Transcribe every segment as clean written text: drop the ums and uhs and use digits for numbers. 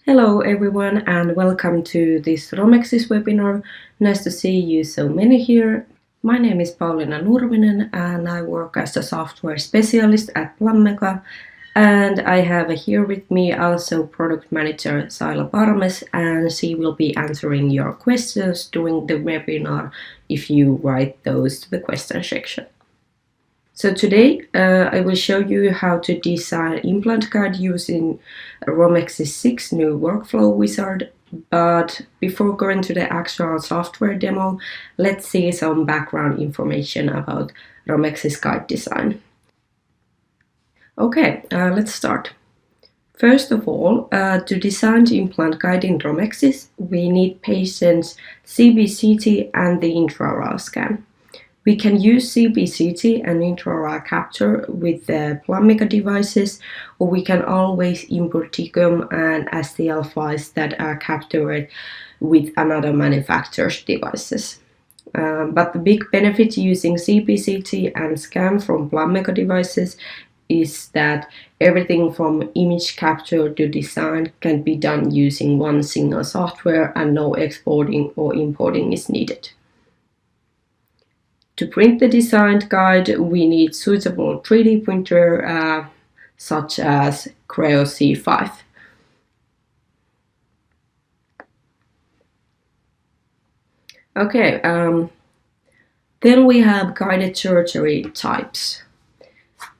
Hello everyone and welcome to this Romexis webinar. Nice to see you so many here. My name is Pauliina Nurminen and I work as a software specialist at Plammeka, and I have here with me also product manager Saila Parmes, and she will be answering your questions during the webinar if you write those to the question section. So today I will show you how to design implant guide using Romexis 6 new workflow wizard. But before going to the actual software demo, let's see some background information about Romexis guide design. Okay, let's start. First of all, to design the implant guide in Romexis, we need patient's CBCT and the intraoral scan. We can use CBCT and intraoral capture with the Plammeka devices, or we can always import TICOM and STL files that are captured with another manufacturer's devices. But the big benefit using CBCT and scan from Plammeka devices is that everything from image capture to design can be done using one single software and no exporting or importing is needed. To print the designed guide, we need suitable 3D printer such as Creo C5. Okay, then we have guided surgery types.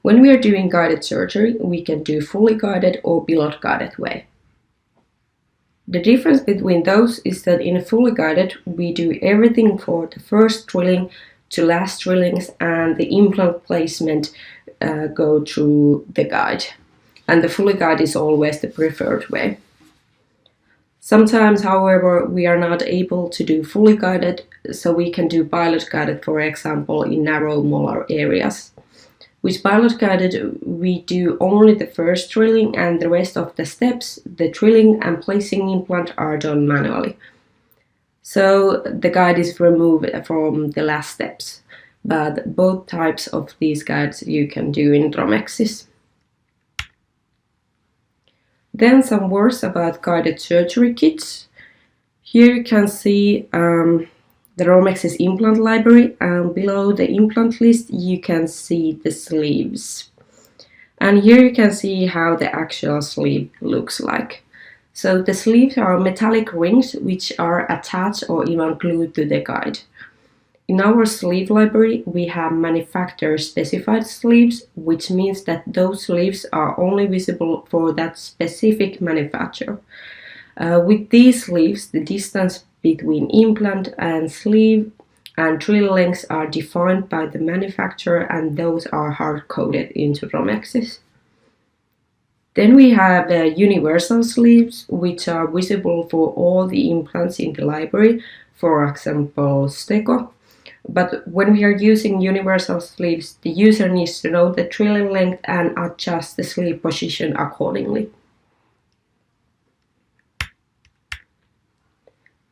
When we are doing guided surgery, we can do fully guided or pilot guided way. The difference between those is that in fully guided, we do everything for the first drilling to last drillings, and the implant placement go through the guide. And the fully guide is always the preferred way. Sometimes, however, we are not able to do fully guided, so we can do pilot guided, for example, in narrow molar areas. With pilot guided, we do only the first drilling, and the rest of the steps, the drilling and placing implant, are done manually. So the guide is removed from the last steps, but both types of these guides you can do in Romexis. Then some words about guided surgery kits. Here you can see the Romexis implant library, and below the implant list you can see the sleeves. And here you can see how the actual sleeve looks like. So the sleeves are metallic rings which are attached or even glued to the guide. In our sleeve library, we have manufacturer-specified sleeves, which means that those sleeves are only visible for that specific manufacturer. With these sleeves, the distance between implant and sleeve and drill lengths are defined by the manufacturer, and those are hard-coded into Romexis. Then we have universal sleeves, which are visible for all the implants in the library, for example, Steco. But when we are using universal sleeves, the user needs to know the drilling length and adjust the sleeve position accordingly.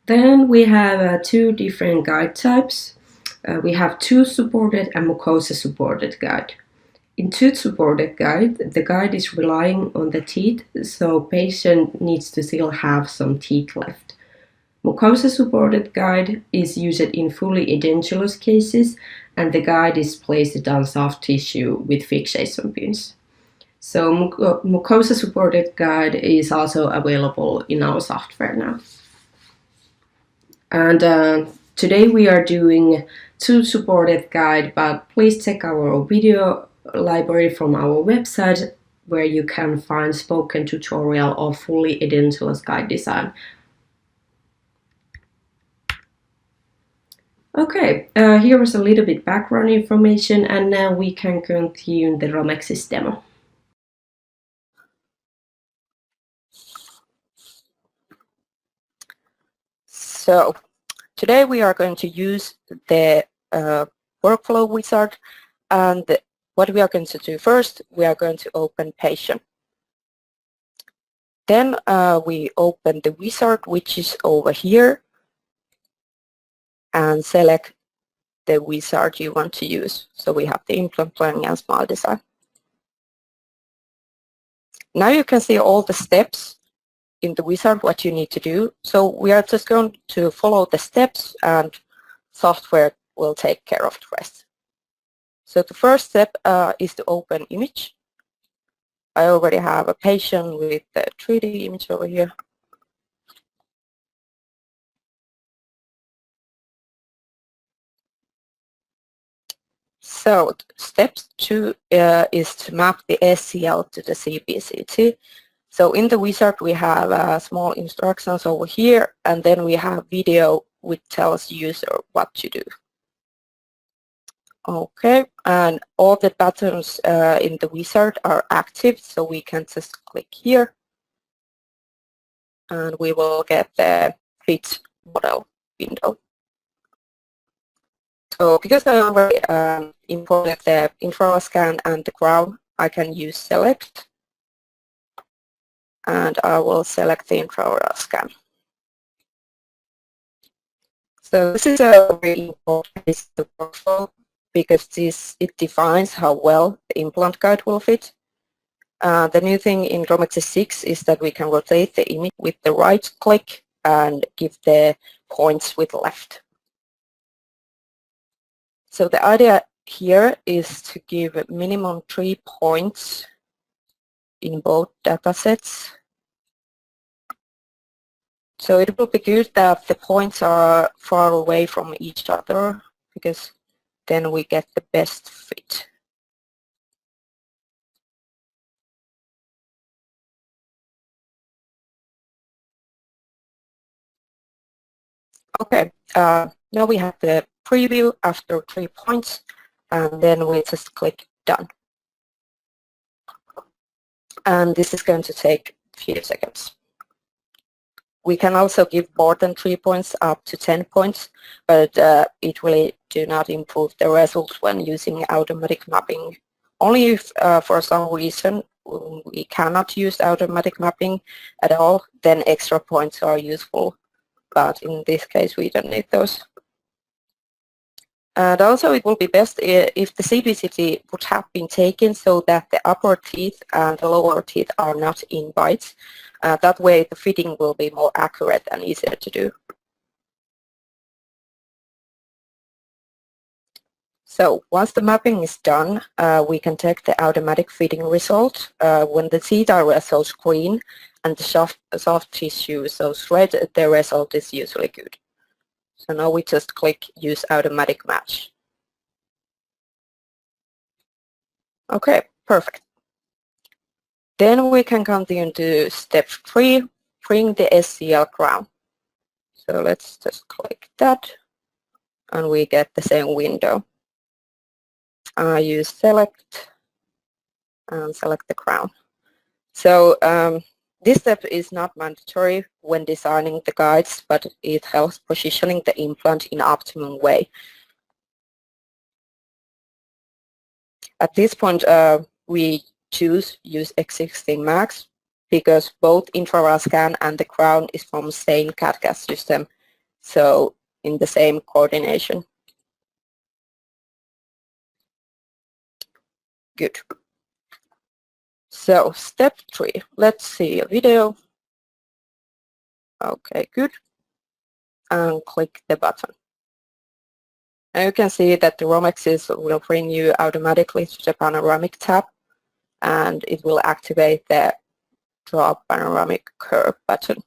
Then we have two different guide types. We have tooth-supported and mucosa-supported guide. In tooth-supported guide, the guide is relying on the teeth, so patient needs to still have some teeth left. Mucosa-supported guide is used in fully edentulous cases, and the guide is placed on soft tissue with fixation pins. So mucosa-supported guide is also available in our software now. And today we are doing tooth-supported guide, but please check our video library from our website, where you can find spoken tutorial of fully edentulous guide design. Okay, here is a little bit background information, and now we can continue the Romexis demo. So today we are going to use the workflow wizard, and what we are going to do first, we are going to open patient. Then we open the wizard, which is over here, and select the wizard you want to use. So we have the implant planning and smile design. Now you can see all the steps in the wizard what you need to do. So we are just going to follow the steps and software will take care of the rest. So the first step is to open image. I already have a patient with the 3D image over here. So step 2 is to map the SCL to the CBCT. So in the wizard we have small instructions over here, and then we have video which tells user what to do. Okay, and all the buttons in the wizard are active, so we can just click here and we will get the fit model window. So because I already imported the infrared scan and the crown, I can use select, and I will select the infrared scan. So this is a very important piece of workflow because it defines how well the implant guide will fit. The new thing in Romexis 6 is that we can rotate the image with the right click and give the points with left. So the idea here is to give minimum 3 points in both datasets. So it will be good that the points are far away from each other because then we get the best fit. Okay, now we have the preview after 3 points, and then we just click done. And this is going to take a few seconds. We can also give more than 3 points, up to 10 points, but it really do not improve the results when using automatic mapping. Only if for some reason we cannot use automatic mapping at all, then extra points are useful. But in this case, we don't need those. And also it will be best if the CBCT would have been taken so that the upper teeth and the lower teeth are not in bites. That way the fitting will be more accurate and easier to do. So once the mapping is done, we can take the automatic fitting result. When the teeth are results green and the soft tissue shows red, the result is usually good. So now we just click use automatic match. Okay, perfect. Then we can continue to step 3, bring the SCL crown. So let's just click that and we get the same window. I use select and select the crown. So this step is not mandatory when designing the guides, but it helps positioning the implant in optimum way. At this point, we use existing max because both infrared scan and the crown is from same CAD/CAM system, so in the same coordination. Good. So step 3, let's see a video. Okay, good. And click the button. And you can see that the Romexis will bring you automatically to the panoramic tab, and it will activate the draw panoramic curve button.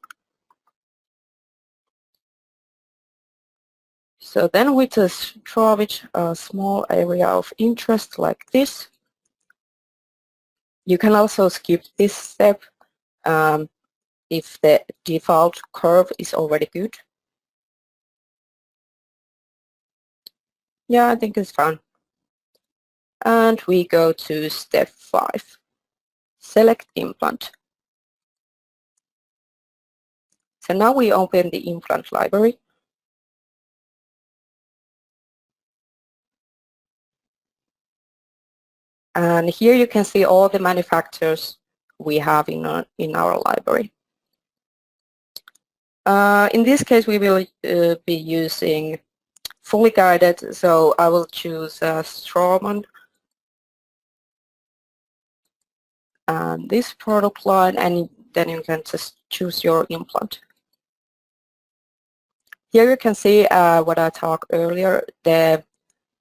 So then we just draw it a small area of interest like this. You can also skip this step if the default curve is already good. Yeah, I think it's fine. And we go to step 5. Select implant. So now we open the implant library. And here you can see all the manufacturers we have in our library. In this case, we will be using fully guided, so I will choose Straumann and this product line, and then you can just choose your implant. Here you can see what I talked earlier, the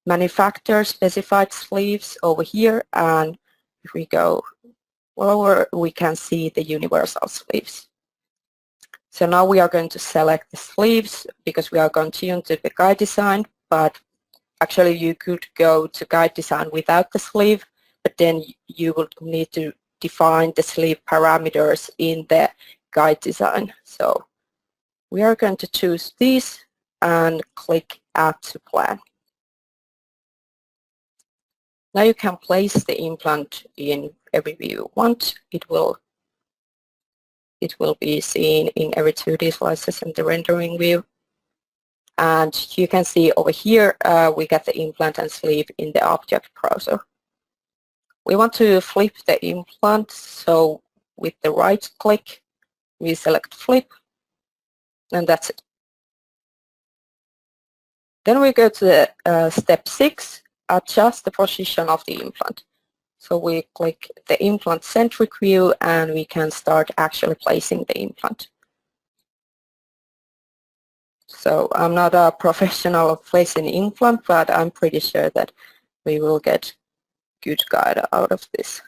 manufacturer specified sleeves over here, and if we go lower we can see the universal sleeves. So now we are going to select the sleeves because we are going to use the guide design, but actually you could go to guide design without the sleeve, but then you will need to define the sleeve parameters in the guide design. So we are going to choose these and click Add to Plan. Now you can place the implant in every view you want. It will be seen in every 2D slices in the rendering view. And you can see over here we got the implant and sleeve in the object browser. We want to flip the implant, so with the right click we select flip, and that's it. Then we go to step 6, adjust the position of the implant. So we click the implant centric view and we can start actually placing the implant. So I'm not a professional of placing implant, but I'm pretty sure that we will get good guide out of this.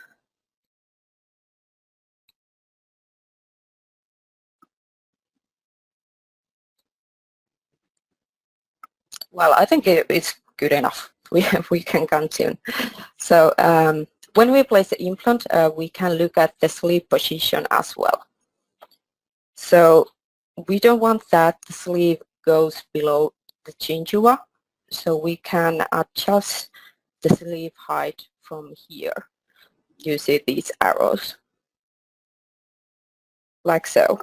Well, I think it's good enough. We can continue. So when we place the implant, we can look at the sleeve position as well. So we don't want that the sleeve goes below the gingua, so we can adjust the sleeve height from here. You see these arrows, like so.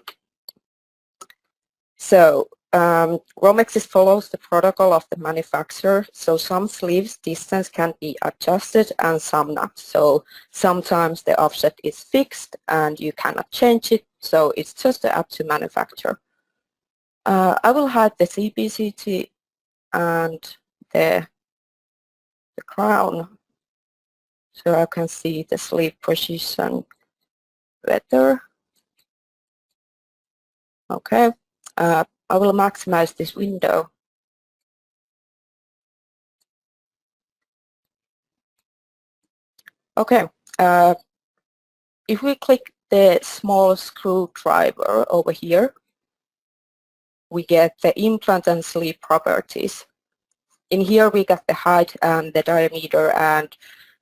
So Romexis follows the protocol of the manufacturer, so some sleeves distance can be adjusted and some not. So sometimes the offset is fixed and you cannot change it, so it's just up to manufacturer. I will hide the CPCT and the crown so I can see the sleeve position better. Okay, I will maximize this window. Okay, if we click the small screwdriver over here, we get the implant and sleeve properties. In here we got the height and the diameter and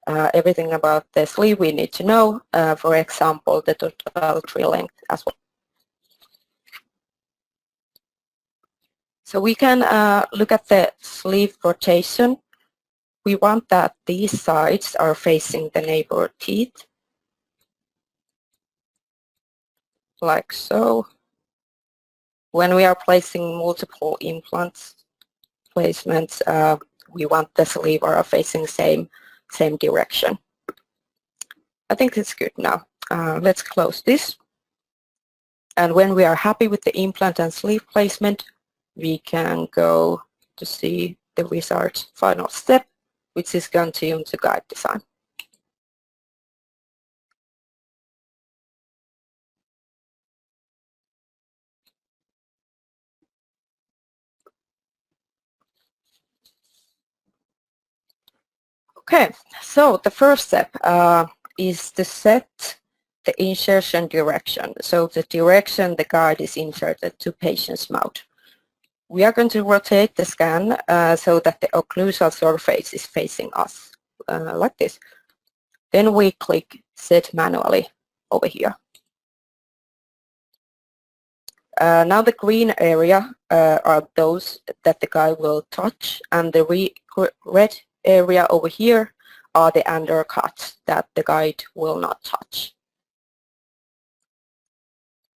everything about the sleeve we need to know, for example, the total tree length as well. So we can look at the sleeve rotation. We want that these sides are facing the neighbor teeth, like so. When we are placing multiple implants placements, we want the sleeve are facing same direction. I think it's good now. Let's close this. And when we are happy with the implant and sleeve placement, we can go to see the wizard's final step, which is continue to guide design. Okay, so the first step is to set the insertion direction. So the direction the guide is inserted to patient's mouth. We are going to rotate the scan so that the occlusal surface is facing us, like this. Then we click Set Manually over here. Now the green area are those that the guide will touch, and the red area over here are the undercuts that the guide will not touch.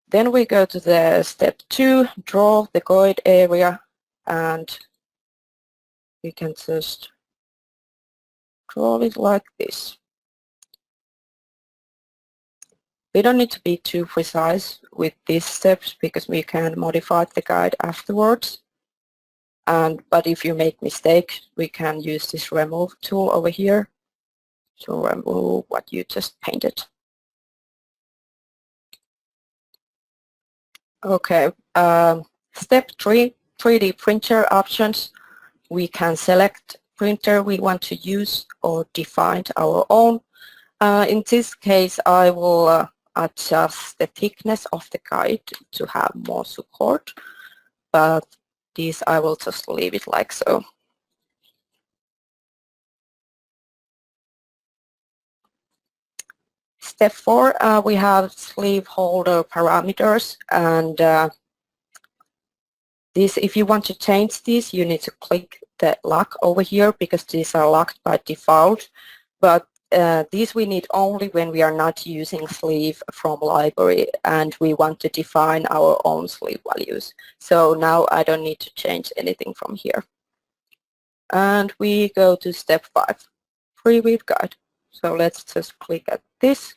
Then we go to the step 2, draw the guide area, and we can just draw it like this. We don't need to be too precise with these steps because we can modify the guide afterwards. But if you make mistakes, we can use this remove tool over here to remove what you just painted. Okay, step 3, 3D printer options. We can select printer we want to use or define our own. In this case, I will adjust the thickness of the guide to have more support, but this I will just leave it like so. Step 4, we have sleeve holder parameters, and if you want to change these, you need to click the lock over here because these are locked by default. But these we need only when we are not using sleeve from library and we want to define our own sleeve values. So now I don't need to change anything from here. And we go to step 5, preview guide. So let's just click at this.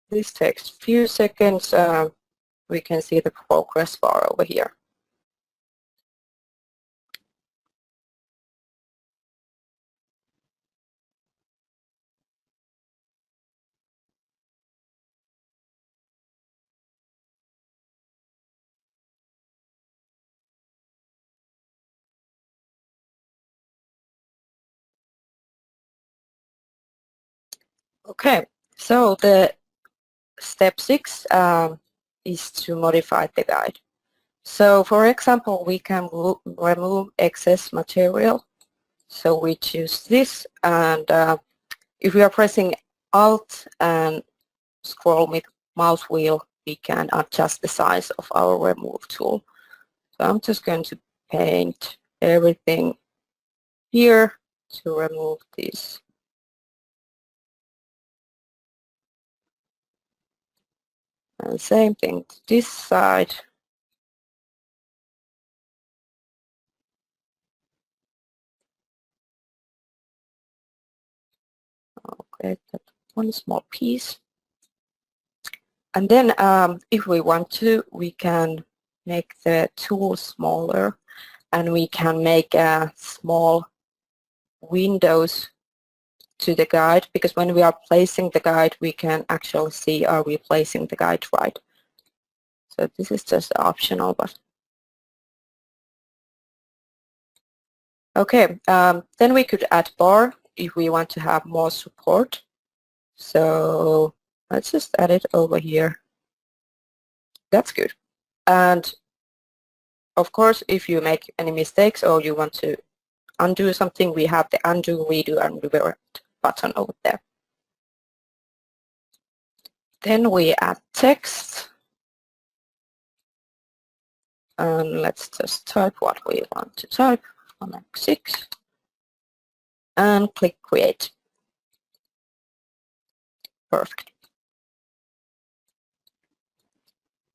This takes a few seconds. We can see the progress bar over here. Okay, so the step 6 is to modify the guide. So for example, we can remove excess material. So we choose this, and if we are pressing Alt and scroll with mouse wheel, we can adjust the size of our remove tool. So I'm just going to paint everything here to remove this. And same thing to this side. Okay, that one small piece. And then if we want to, we can make the tool smaller, and we can make small windows to the guide, because when we are placing the guide, we can actually see are we placing the guide right. So this is just optional, but okay. Then we could add bar if we want to have more support. So let's just add it over here. That's good. And of course, if you make any mistakes or you want to undo something, we have the undo, redo, and revert button over there. Then we add text. And let's just type what we want to type, Romexis, and click create. Perfect.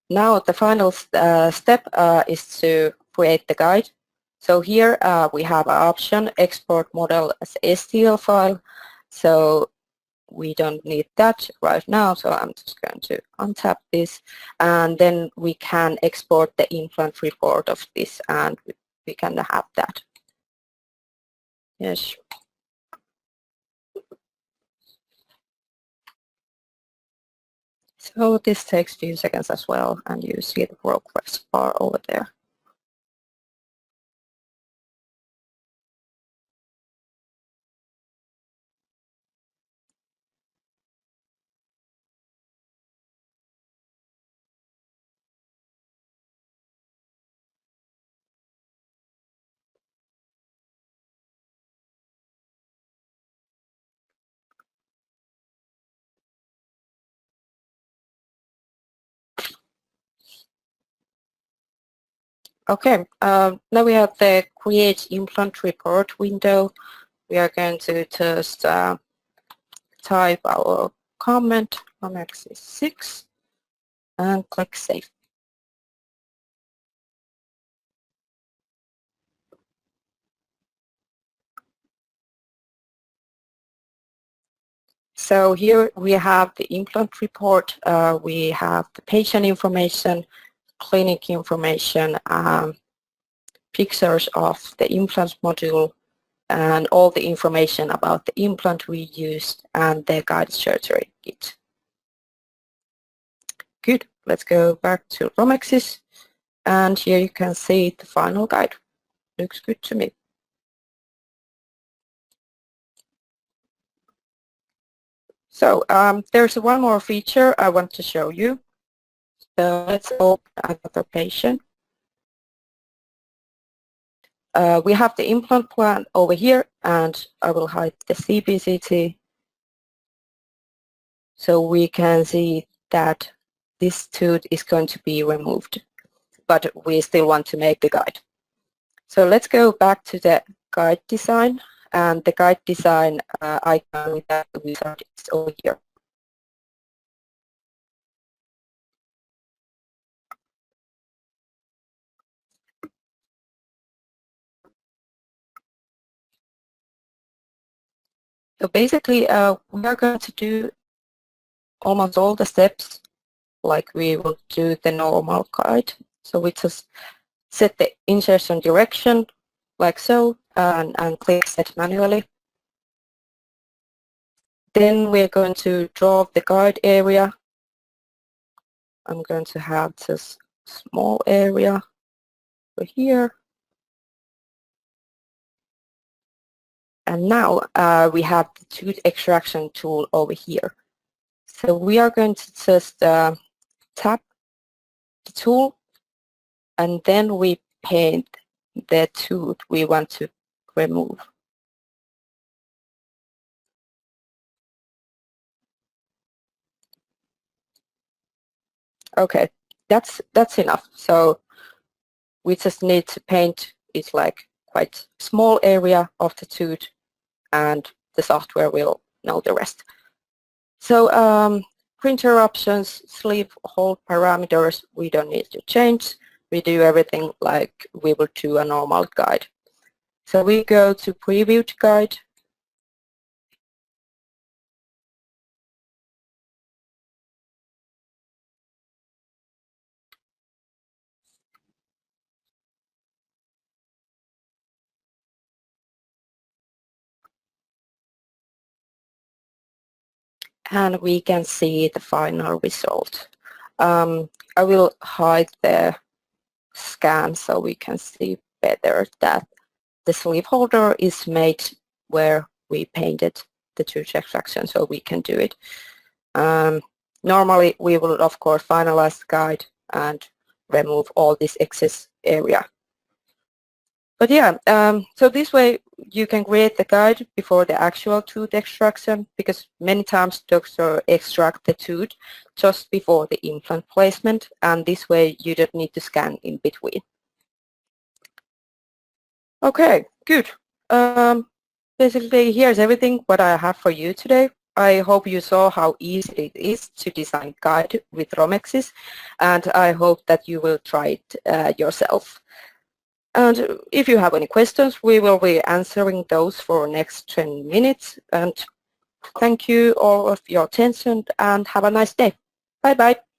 Now the final step is to create the guide. So here we have an option, export model as STL file. So we don't need that right now, so I'm just going to untap this, and then we can export the implant report of this, and we can have that. Yes. So this takes a few seconds as well, and you see the progress bar over there. Okay, now we have the Create Implant Report window. We are going to just type our comment, Romexis 6, and click Save. So here we have the implant report, we have the patient information, clinic information, pictures of the implant module, and all the information about the implant we used and the guided surgery kit. let's go back to Romexis, and here you can see the final guide. Looks good to me. So there's one more feature I want to show you. So let's open another patient. We have the implant plan over here, and I will hide the CBCT so we can see that this tooth is going to be removed, but we still want to make the guide. So let's go back to the guide design, and the guide design icon with that wizard is over here. So basically, we are going to do almost all the steps like we will do the normal guide. So we just set the insertion direction like so, and click set manually. Then we're going to draw the guide area. I'm going to have this small area over here. And now we have the tooth extraction tool over here. So we are going to just tap the tool, and then we paint the tooth we want to remove. Okay, that's enough. So we just need to paint it like quite small area of the tooth, and the software will know the rest. So printer options, sleeve hold parameters, we don't need to change. We do everything like we would do a normal guide. So we go to previewed guide. And we can see the final result. I will hide the scan so we can see better that the sleeve holder is made where we painted the tooth extraction, so we can do it. Normally we will of course finalize the guide and remove all this excess area. But yeah, so this way you can create the guide before the actual tooth extraction, because many times doctors extract the tooth just before the implant placement, and this way you don't need to scan in between. Okay, good. Basically here's everything what I have for you today. I hope you saw how easy it is to design guide with Romexis, and I hope that you will try it yourself. And if you have any questions, we will be answering those for next 10 minutes. And thank you all of your attention, and have a nice day. Bye-bye.